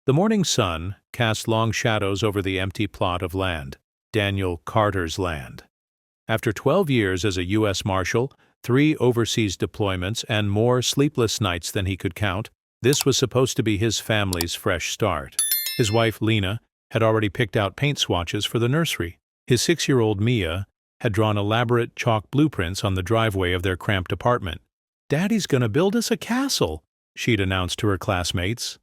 The morning sun cast long shadows over the empty plot of land, Daniel Carter's land. After 12 years as a U.S. Marshal, 3 overseas deployments, and more sleepless nights than he could count, this was supposed to be his family's fresh start. His wife, Lena, had already picked out paint swatches for the nursery. His 6-year-old Mia had drawn elaborate chalk blueprints on the driveway of their cramped apartment. "Daddy's gonna build us a castle," she'd announced to her classmates.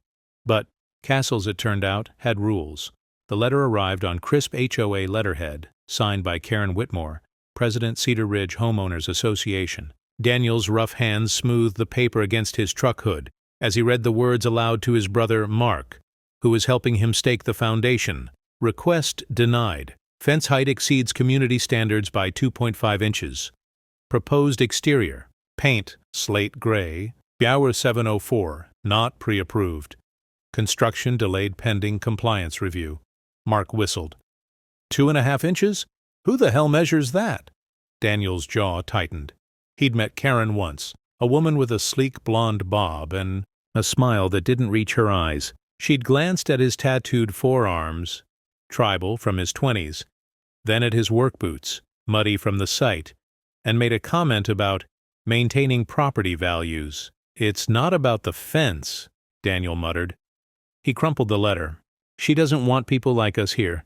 But castles, it turned out, had rules. The letter arrived on crisp HOA letterhead, signed by Karen Whitmore, President, Cedar Ridge Homeowners Association. Daniel's rough hands smoothed the paper against his truck hood as he read the words aloud to his brother Mark, who was helping him stake the foundation. Request denied. Fence height exceeds community standards by 2.5 inches. Proposed exterior. Paint, slate gray. Bauer 704, not pre-approved. Construction delayed pending compliance review. Mark whistled. 2.5 inches? Who the hell measures that? Daniel's jaw tightened. He'd met Karen once, a woman with a sleek blonde bob and a smile that didn't reach her eyes. She'd glanced at his tattooed forearms, tribal from his 20s, then at his work boots, muddy from the site, and made a comment about maintaining property values. "It's not about the fence," Daniel muttered. He crumpled the letter. "She doesn't want people like us here."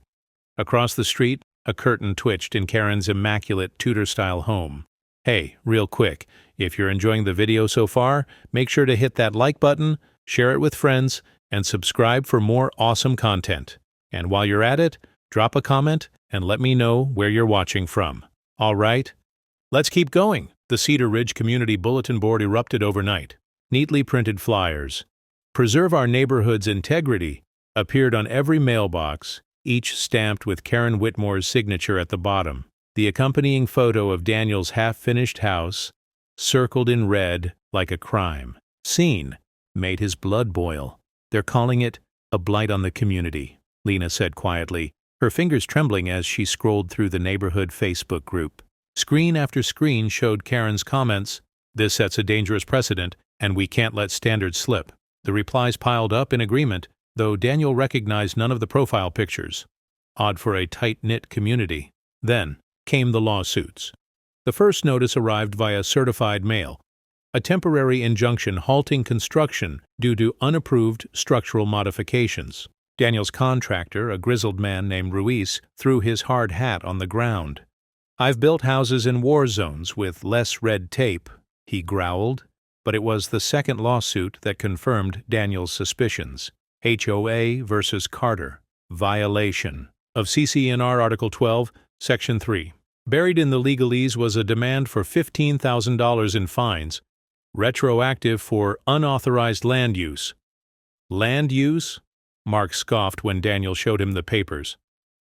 Across the street, a curtain twitched in Karen's immaculate Tudor-style home. Hey, real quick, if you're enjoying the video so far, make sure to hit that like button, share it with friends, and subscribe for more awesome content. And while you're at it, drop a comment and let me know where you're watching from. All right? Let's keep going. The Cedar Ridge Community Bulletin Board erupted overnight. Neatly printed flyers, "Preserve our neighborhood's integrity," appeared on every mailbox, each stamped with Karen Whitmore's signature at the bottom. The accompanying photo of Daniel's half-finished house, circled in red like a crime scene, made his blood boil. "They're calling it a blight on the community," Lena said quietly, her fingers trembling as she scrolled through the neighborhood Facebook group. Screen after screen showed Karen's comments. "This sets a dangerous precedent, and we can't let standards slip." The replies piled up in agreement, though Daniel recognized none of the profile pictures. Odd for a tight-knit community. Then came the lawsuits. The first notice arrived via certified mail, a temporary injunction halting construction due to unapproved structural modifications. Daniel's contractor, a grizzled man named Ruiz, threw his hard hat on the ground. "I've built houses in war zones with less red tape," he growled, but it was the second lawsuit that confirmed Daniel's suspicions. HOA versus Carter. Violation of CC&R Article 12, Section 3. Buried in the legalese was a demand for $15,000 in fines, retroactive for unauthorized land use. Land use? Mark scoffed when Daniel showed him the papers.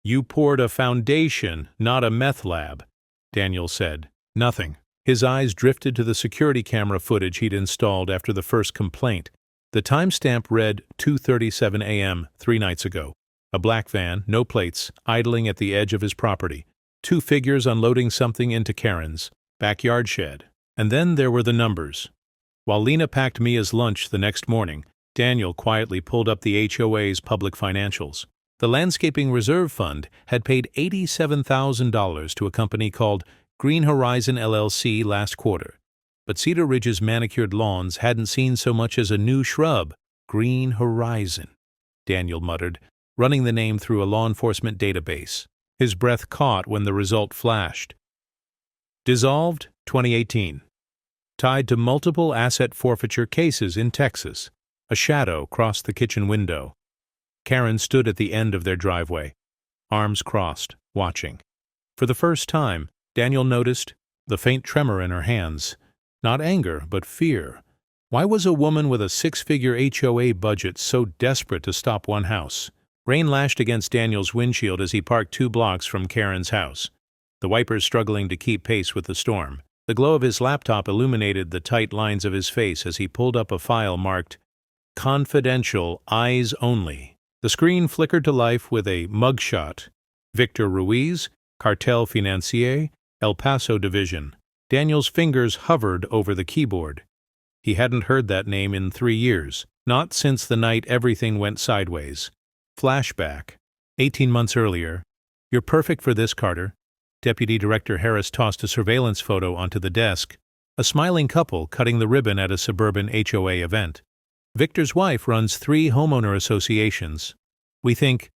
"You poured a foundation, not a meth lab," Daniel said. Nothing. His eyes drifted to the security camera footage he'd installed after the first complaint. The timestamp read 2:37 a.m. 3 nights ago. A black van, no plates, idling at the edge of his property. 2 figures unloading something into Karen's backyard shed. And then there were the numbers. While Lena packed Mia's lunch the next morning, Daniel quietly pulled up the HOA's public financials. The Landscaping Reserve Fund had paid $87,000 to a company called Green Horizon LLC last quarter. But Cedar Ridge's manicured lawns hadn't seen so much as a new shrub. Green Horizon, Daniel muttered, running the name through a law enforcement database. His breath caught when the result flashed. Dissolved, 2018. Tied to multiple asset forfeiture cases in Texas. A shadow crossed the kitchen window. Karen stood at the end of their driveway, arms crossed, watching. For the first time, Daniel noticed the faint tremor in her hands. Not anger, but fear. Why was a woman with a 6-figure HOA budget so desperate to stop one house? Rain lashed against Daniel's windshield as he parked 2 blocks from Karen's house, the wipers struggling to keep pace with the storm. The glow of his laptop illuminated the tight lines of his face as he pulled up a file marked "Confidential, Eyes Only." The screen flickered to life with a mugshot. Victor Ruiz, Cartel Financier, El Paso Division. Daniel's fingers hovered over the keyboard. He hadn't heard that name in 3 years, not since the night everything went sideways. Flashback. 18 months earlier. You're perfect for this, Carter. Deputy Director Harris tossed a surveillance photo onto the desk. A smiling couple cutting the ribbon at a suburban HOA event. Victor's wife runs 3 homeowner associations. We think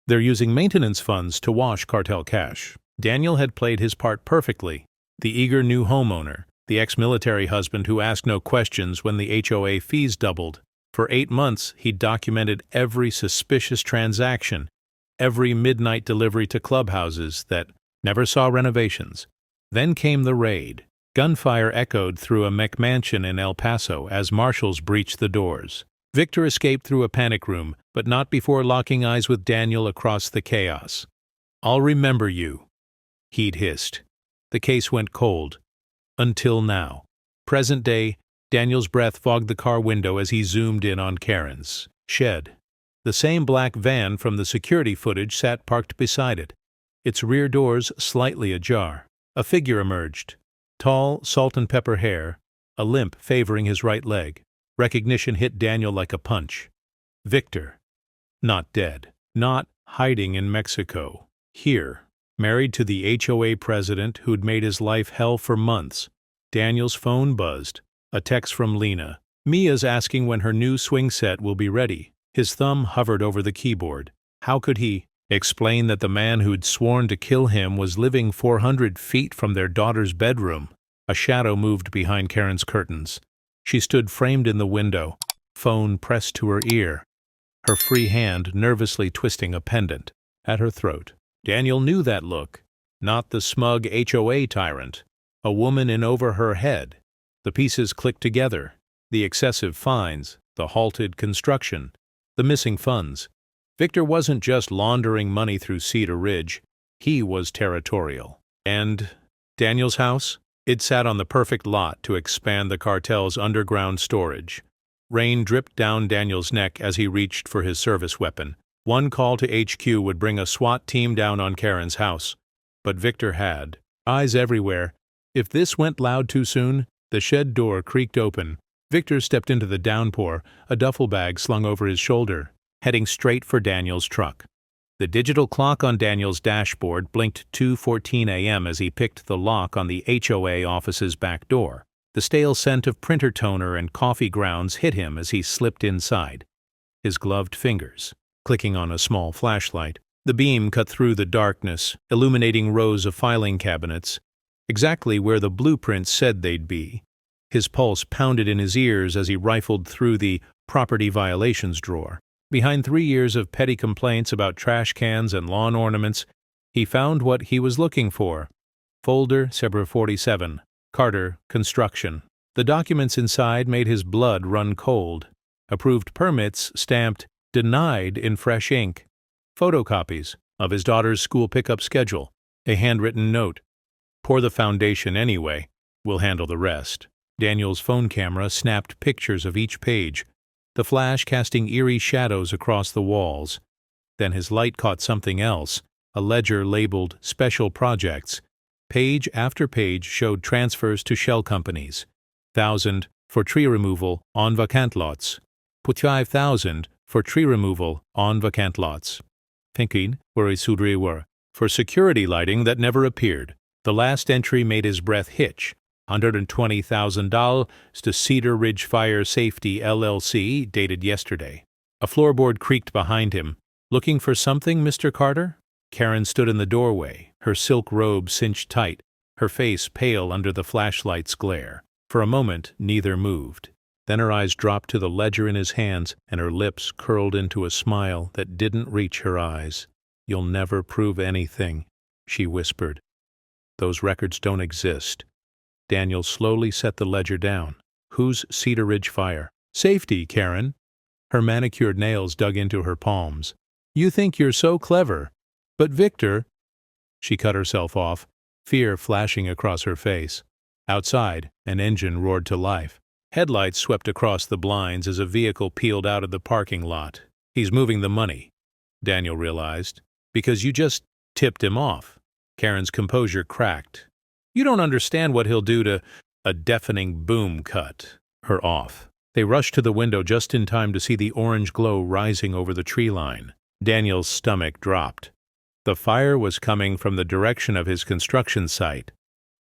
they're using maintenance funds to wash cartel cash. Daniel had played his part perfectly. The eager new homeowner, the ex-military husband who asked no questions when the HOA fees doubled. For 8 months, he documented every suspicious transaction, every midnight delivery to clubhouses that never saw renovations. Then came the raid. Gunfire echoed through a McMansion in El Paso as marshals breached the doors. Victor escaped through a panic room, but not before locking eyes with Daniel across the chaos. "I'll remember you," he'd hissed. The case went cold. Until now. Present day, Daniel's breath fogged the car window as he zoomed in on Karen's shed. The same black van from the security footage sat parked beside it, its rear doors slightly ajar. A figure emerged. Tall, salt-and-pepper hair, a limp favoring his right leg. Recognition hit Daniel like a punch. Victor. Not dead. Not hiding in Mexico. Here. Married to the HOA president who'd made his life hell for months. Daniel's phone buzzed. A text from Lena. Mia's asking when her new swing set will be ready. His thumb hovered over the keyboard. How could he explain that the man who'd sworn to kill him was living 400 feet from their daughter's bedroom? A shadow moved behind Karen's curtains. She stood framed in the window, phone pressed to her ear, her free hand nervously twisting a pendant at her throat. Daniel knew that look. Not the smug HOA tyrant. A woman in over her head. The pieces clicked together. The excessive fines, the halted construction, the missing funds. Victor wasn't just laundering money through Cedar Ridge. He was territorial. And Daniel's house? It sat on the perfect lot to expand the cartel's underground storage. Rain dripped down Daniel's neck as he reached for his service weapon. One call to HQ would bring a SWAT team down on Karen's house. But Victor had eyes everywhere. If this went loud too soon, the shed door creaked open. Victor stepped into the downpour, a duffel bag slung over his shoulder, heading straight for Daniel's truck. The digital clock on Daniel's dashboard blinked 2:14 a.m. as he picked the lock on the HOA office's back door. The stale scent of printer toner and coffee grounds hit him as he slipped inside. His gloved fingers, clicking on a small flashlight. The beam cut through the darkness, illuminating rows of filing cabinets, exactly where the blueprints said they'd be. His pulse pounded in his ears as he rifled through the property violations drawer. Behind 3 years of petty complaints about trash cans and lawn ornaments, he found what he was looking for. Folder Sebra 47. Carter, Construction. The documents inside made his blood run cold. Approved permits stamped "Denied" in fresh ink. Photocopies of his daughter's school pickup schedule. A handwritten note. "Pour the foundation anyway. We'll handle the rest." Daniel's phone camera snapped pictures of each page, the flash casting eerie shadows across the walls. Then his light caught something else, a ledger labeled Special Projects. Page after page showed transfers to shell companies. 1,000 for tree removal on vacant lots. Put 5,000 for tree removal on vacant lots. Pinkin were sudriwar for security lighting that never appeared. The last entry made his breath hitch. $120,000 to Cedar Ridge Fire Safety LLC, dated yesterday. A floorboard creaked behind him. "Looking for something, Mr. Carter?" Karen stood in the doorway, her silk robe cinched tight, her face pale under the flashlight's glare. For a moment, neither moved. Then her eyes dropped to the ledger in his hands, and her lips curled into a smile that didn't reach her eyes. "You'll never prove anything," she whispered. "Those records don't exist." Daniel slowly set the ledger down. "Who's Cedar Ridge Fire?" "Safety, Karen." Her manicured nails dug into her palms. "You think you're so clever. But Victor—" She cut herself off, fear flashing across her face. Outside, an engine roared to life. Headlights swept across the blinds as a vehicle peeled out of the parking lot. "He's moving the money," Daniel realized, "because you just tipped him off." Karen's composure cracked. "You don't understand what he'll do to—" A deafening boom cut. her off. They rushed to the window just in time to see the orange glow rising over the tree line. Daniel's stomach dropped. The fire was coming from the direction of his construction site.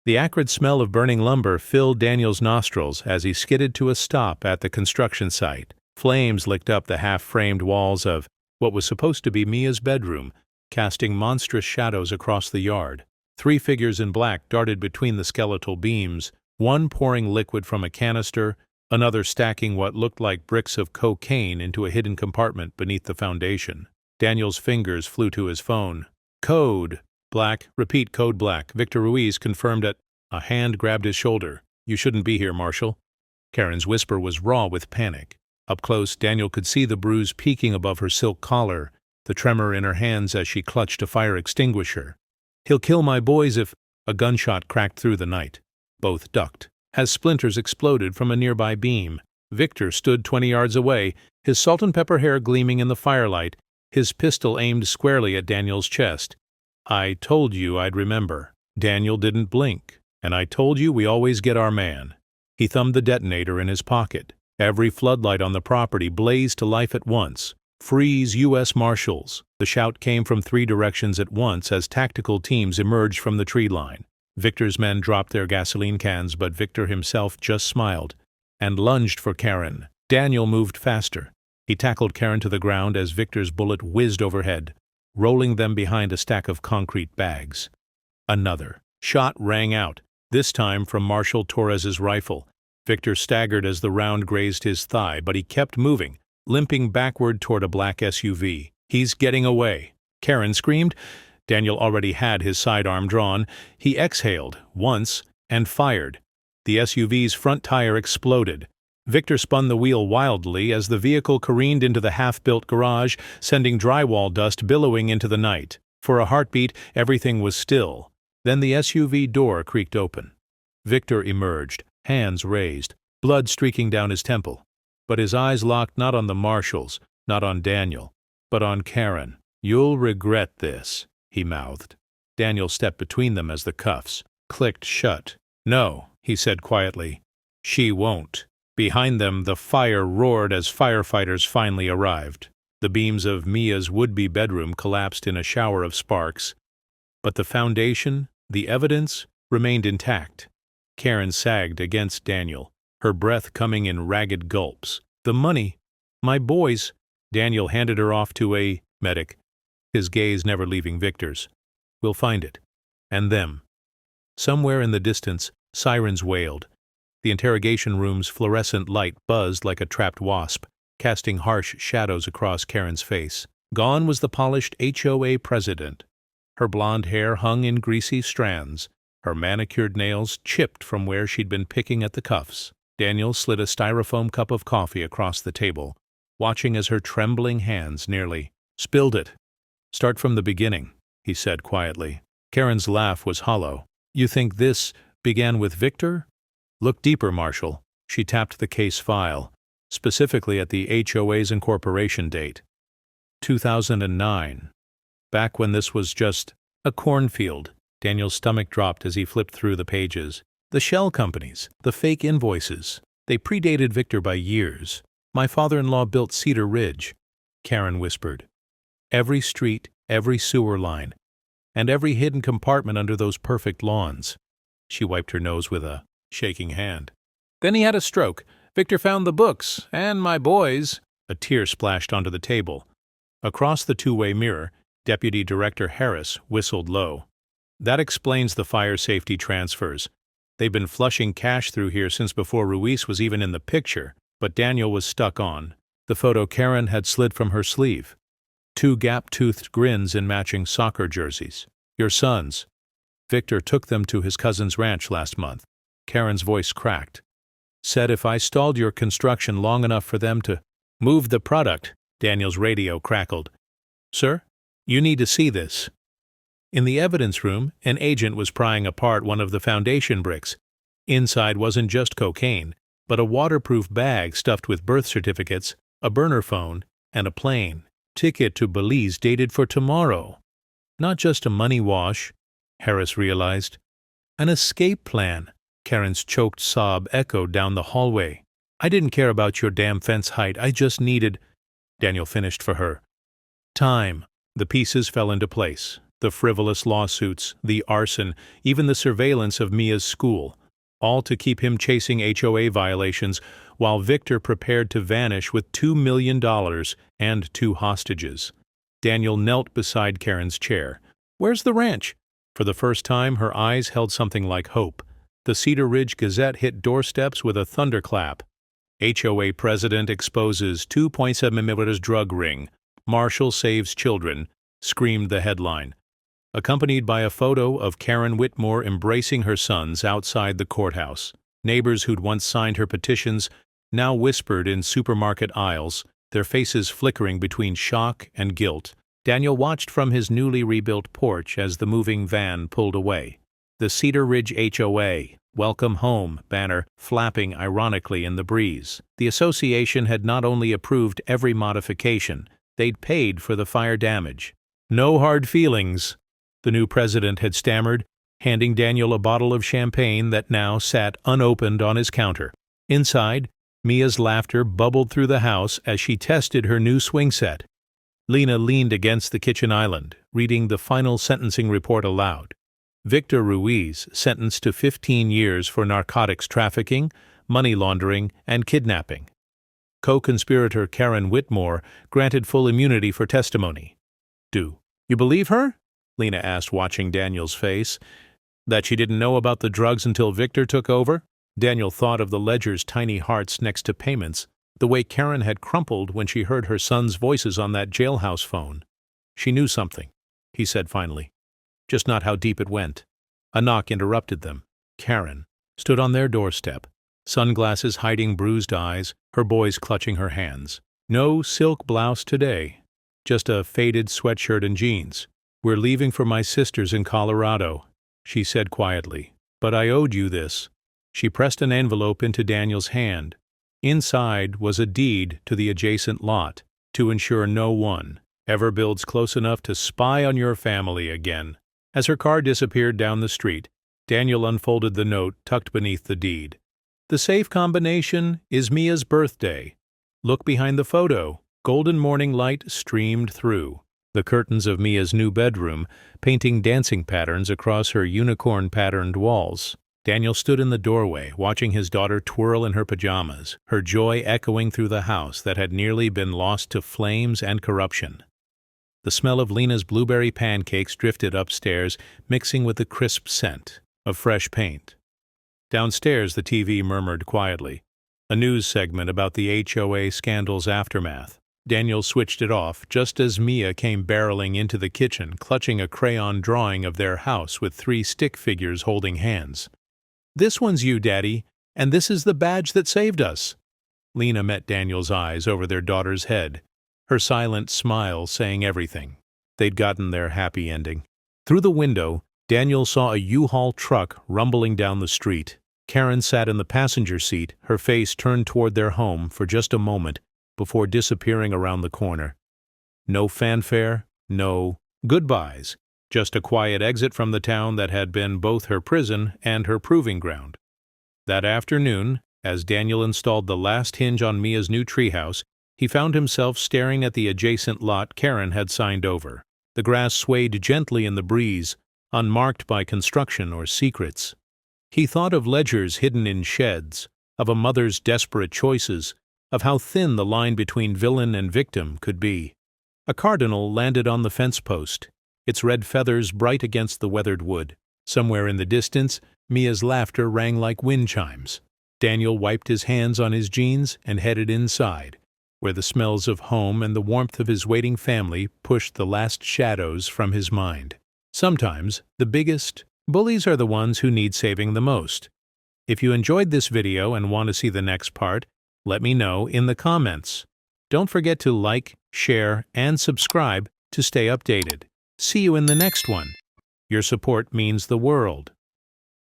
The acrid smell of burning lumber filled Daniel's nostrils as he skidded to a stop at the construction site. Flames licked up the half-framed walls of what was supposed to be Mia's bedroom, casting monstrous shadows across the yard. 3 figures in black darted between the skeletal beams, one pouring liquid from a canister, another stacking what looked like bricks of cocaine into a hidden compartment beneath the foundation. Daniel's fingers flew to his phone. Code black, repeat code black. Victor Ruiz confirmed it. A hand grabbed his shoulder. You shouldn't be here, Marshal. Karen's whisper was raw with panic. Up close, Daniel could see the bruise peeking above her silk collar, the tremor in her hands as she clutched a fire extinguisher. He'll kill my boys if... A gunshot cracked through the night. Both ducked. As splinters exploded from a nearby beam, Victor stood 20 yards away, his salt-and-pepper hair gleaming in the firelight, his pistol aimed squarely at Daniel's chest. I told you I'd remember. Daniel didn't blink. And I told you we always get our man. He thumbed the detonator in his pocket. Every floodlight on the property blazed to life at once. Freeze, U.S. Marshals! The shout came from 3 directions at once as tactical teams emerged from the tree line. Victor's men dropped their gasoline cans, but Victor himself just smiled and lunged for Karen. Daniel moved faster. He tackled Karen to the ground as Victor's bullet whizzed overhead, rolling them behind a stack of concrete bags. Another shot rang out, this time from Marshal Torres's rifle. Victor staggered as the round grazed his thigh, but he kept moving, limping backward toward a black SUV. He's getting away. Karen screamed. Daniel already had his sidearm drawn. He exhaled once and fired. The SUV's front tire exploded. Victor spun the wheel wildly as the vehicle careened into the half-built garage, sending drywall dust billowing into the night. For a heartbeat, everything was still. Then the SUV door creaked open. Victor emerged, hands raised, blood streaking down his temple. But his eyes locked not on the Marshals, not on Daniel, but on Karen. You'll regret this, he mouthed. Daniel stepped between them as the cuffs clicked shut. No, he said quietly. She won't. Behind them, the fire roared as firefighters finally arrived. The beams of Mia's would-be bedroom collapsed in a shower of sparks. But the foundation, the evidence, remained intact. Karen sagged against Daniel, her breath coming in ragged gulps. The money, my boys. Daniel handed her off to a medic, his gaze never leaving Victor's. We'll find it. And them. Somewhere in the distance, sirens wailed. The interrogation room's fluorescent light buzzed like a trapped wasp, casting harsh shadows across Karen's face. Gone was the polished HOA president. Her blonde hair hung in greasy strands, her manicured nails chipped from where she'd been picking at the cuffs. Daniel slid a styrofoam cup of coffee across the table, watching as her trembling hands nearly spilled it. Start from the beginning, he said quietly. Karen's laugh was hollow. You think this began with Victor? Look deeper, Marshal. She tapped the case file, specifically at the HOA's incorporation date. 2009. Back when this was just a cornfield. Daniel's stomach dropped as he flipped through the pages. The shell companies, the fake invoices. They predated Victor by years. My father-in-law built Cedar Ridge, Karen whispered. Every street, every sewer line, and every hidden compartment under those perfect lawns. She wiped her nose with a shaking hand. Then he had a stroke. Victor found the books, and my boys. A tear splashed onto the table. Across the two-way mirror, Deputy Director Harris whistled low. That explains the fire safety transfers. They've been flushing cash through here since before Ruiz was even in the picture, but Daniel was stuck on. The photo Karen had slid from her sleeve. 2 gap-toothed grins in matching soccer jerseys. Your sons. Victor took them to his cousin's ranch last month. Karen's voice cracked. Said if I stalled your construction long enough for them to move the product. Daniel's radio crackled. Sir, you need to see this. In the evidence room, an agent was prying apart one of the foundation bricks. Inside wasn't just cocaine, but a waterproof bag stuffed with birth certificates, a burner phone, and a plane ticket to Belize dated for tomorrow. Not just a money wash, Harris realized. An escape plan. Karen's choked sob echoed down the hallway. I didn't care about your damn fence height, I just needed—" Daniel finished for her. Time. The pieces fell into place. The frivolous lawsuits, the arson, even the surveillance of Mia's school, all to keep him chasing HOA violations while Victor prepared to vanish with $2 million and 2 hostages. Daniel knelt beside Karen's chair. "Where's the ranch?" For the first time, her eyes held something like hope. The Cedar Ridge Gazette hit doorsteps with a thunderclap. HOA president exposes 2.7 drug ring. Marshal saves children, screamed the headline, accompanied by a photo of Karen Whitmore embracing her sons outside the courthouse. Neighbors who'd once signed her petitions now whispered in supermarket aisles, their faces flickering between shock and guilt. Daniel watched from his newly rebuilt porch as the moving van pulled away. The Cedar Ridge HOA, Welcome Home banner flapping ironically in the breeze. The association had not only approved every modification, they'd paid for the fire damage. "No hard feelings," the new president had stammered, handing Daniel a bottle of champagne that now sat unopened on his counter. Inside, Mia's laughter bubbled through the house as she tested her new swing set. Lena leaned against the kitchen island, reading the final sentencing report aloud. Victor Ruiz sentenced to 15 years for narcotics trafficking, money laundering, and kidnapping. Co-conspirator Karen Whitmore granted full immunity for testimony. "Do you believe her?" Lena asked, watching Daniel's face. "That she didn't know about the drugs until Victor took over?" Daniel thought of the ledger's tiny hearts next to payments, the way Karen had crumpled when she heard her son's voices on that jailhouse phone. "She knew something," he said finally. Just not how deep it went. A knock interrupted them. Karen stood on their doorstep, sunglasses hiding bruised eyes, her boys clutching her hands. No silk blouse today, just a faded sweatshirt and jeans. "We're leaving for my sister's in Colorado," she said quietly. "But I owed you this." She pressed an envelope into Daniel's hand. Inside was a deed to the adjacent lot, to ensure no one ever builds close enough to spy on your family again. As her car disappeared down the street, Daniel unfolded the note tucked beneath the deed. "The safe combination is Mia's birthday. Look behind the photo." Golden morning light streamed through the curtains of Mia's new bedroom, painting dancing patterns across her unicorn-patterned walls. Daniel stood in the doorway, watching his daughter twirl in her pajamas, her joy echoing through the house that had nearly been lost to flames and corruption. The smell of Lena's blueberry pancakes drifted upstairs, mixing with the crisp scent of fresh paint. Downstairs, the TV murmured quietly, a news segment about the HOA scandal's aftermath. Daniel switched it off just as Mia came barreling into the kitchen, clutching a crayon drawing of their house with 3 stick figures holding hands. "This one's you, Daddy, and this is the badge that saved us." Lena met Daniel's eyes over their daughter's head, her silent smile saying everything. They'd gotten their happy ending. Through the window, Daniel saw a U-Haul truck rumbling down the street. Karen sat in the passenger seat, her face turned toward their home for just a moment before disappearing around the corner. No fanfare, no goodbyes, just a quiet exit from the town that had been both her prison and her proving ground. That afternoon, as Daniel installed the last hinge on Mia's new treehouse, he found himself staring at the adjacent lot Karen had signed over. The grass swayed gently in the breeze, unmarked by construction or secrets. He thought of ledgers hidden in sheds, of a mother's desperate choices, of how thin the line between villain and victim could be. A cardinal landed on the fence post, its red feathers bright against the weathered wood. Somewhere in the distance, Mia's laughter rang like wind chimes. Daniel wiped his hands on his jeans and headed inside, where the smells of home and the warmth of his waiting family pushed the last shadows from his mind. Sometimes, the biggest bullies are the ones who need saving the most. If you enjoyed this video and want to see the next part, let me know in the comments. Don't forget to like, share, and subscribe to stay updated. See you in the next one. Your support means the world.